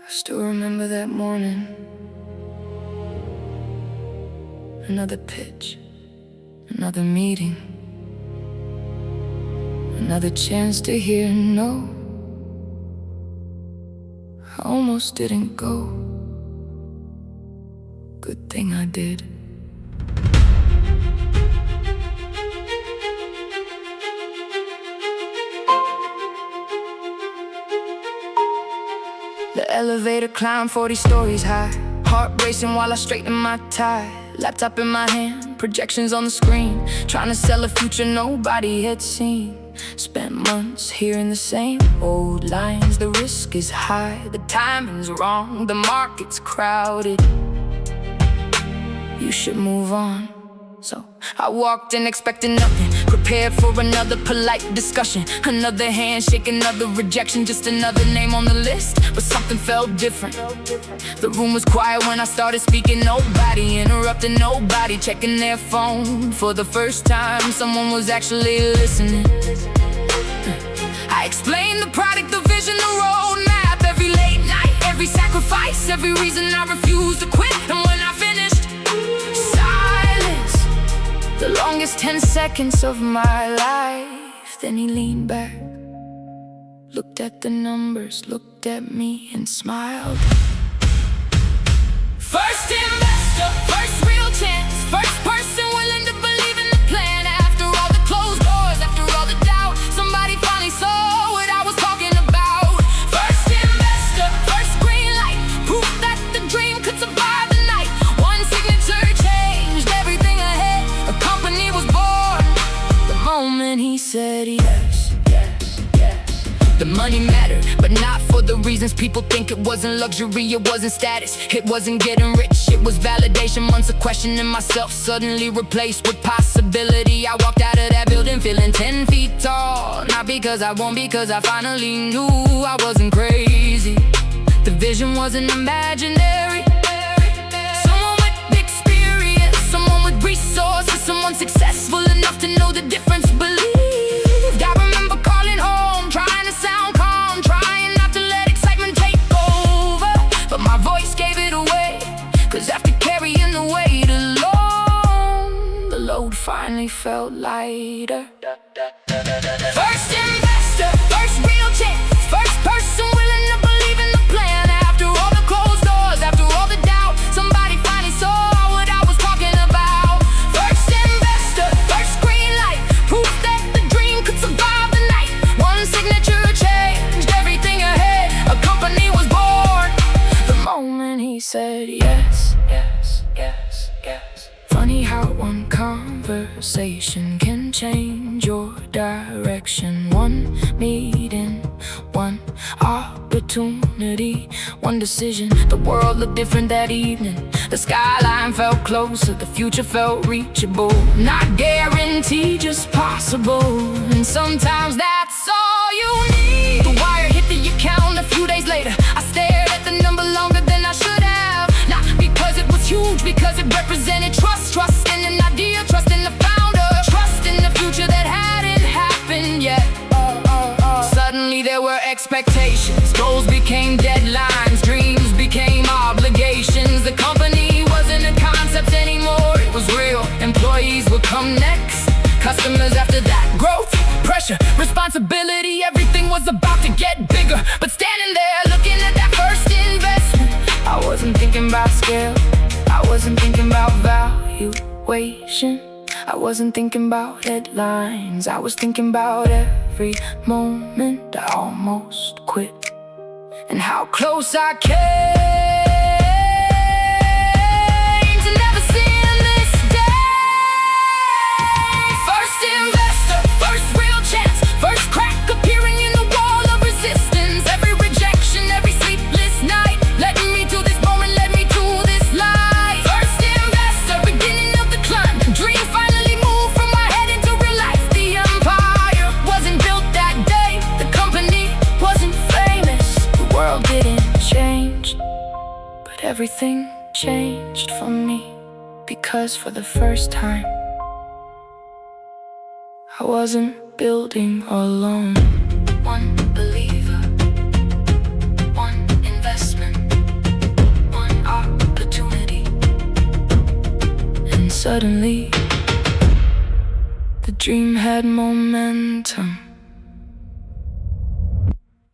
I still remember that morning. Another pitch, another meeting, another chance to hear no. I almost didn't go. Good thing I did. The elevator climbed 40 stories high, heart racing while I straighten my tie. Laptop in my hand, projections on the screen, trying to sell a future nobody had seen. Spent months hearing the same old lines. The risk is high, the timing's wrong, the market's crowded. You should move on. So I walked in expecting nothing, prepared for another polite discussion, another handshake, another rejection, just another name on the list. But something felt different. The room was quiet when I started speaking. Nobody interrupted, nobody checking their phone. For the first time, someone was actually listening. I explained the product, the vision, the roadmap, every late night, every sacrifice, every reason I refused to quit. And when I finished, the longest 10 seconds of my life. Then he leaned back, looked at the numbers, looked at me and smiled. First investor, first real chance, first person willing to believe in the plan. After all the closed doors, after all the doubt, somebody finally saw what I was talking about. First investor, first green light, proof that the dream could survive the night. One signature changed everything ahead. A company was born the moment he said yes, yes, yes. The money mattered, but not for the reasons people think. It wasn't luxury, it wasn't status, it wasn't getting rich. It was validation, months of questioning myself, suddenly replaced with possibility. I walked out of that building feeling 10 feet tall. Not because I won, because I finally knew I wasn't crazy. The vision wasn't imaginary. Resources, someone successful enough to know the difference, believed. I remember calling home, trying to sound calm, trying not to let excitement take over. But my voice gave it away, cause after carrying the weight alone, the load finally felt lighter. First investor, first real chance, first person willing to believe in the plan. After all the closed doors, after all the doubt, somebody finally saw what I was talking about. He said yes, yes, yes, yes. Funny how one conversation can change your direction. One meeting, one opportunity, one decision. The world looked different that evening. The skyline felt closer, the future felt reachable. Not guaranteed, just possible. And sometimes that's all you need. The wire hit the account a few days later. I stared at the number longer than I should have. Not because it was huge, because it represented trust. Trust in an idea, trust in the founder, trust in the future that hadn't happened yet. Suddenly there were expectations, goals became deadlines, dreams became obligations. The company wasn't a concept anymore, it was real. Employees would come next, customers after that. Growth, pressure, responsibility, everything was about to get bigger. But standing there looking at that first investment, I wasn't thinking about scale, I wasn't thinking about valuation, I wasn't thinking about headlines, I was thinking about every moment I almost quit, and how close I came to never seeing this day. First investor, first real chance, first crack appearing in the wall of resistance. Every rejection, every sleepless night, led me to this moment, led me to this life. First investor, beginning of the climb, dream finally moved from my head into real life. The empire wasn't built that day, the company wasn't famous, the world didn't change, but everything changed for me. Because for the first time, I wasn't building alone. One believer, one investment, suddenly the dream had momentum.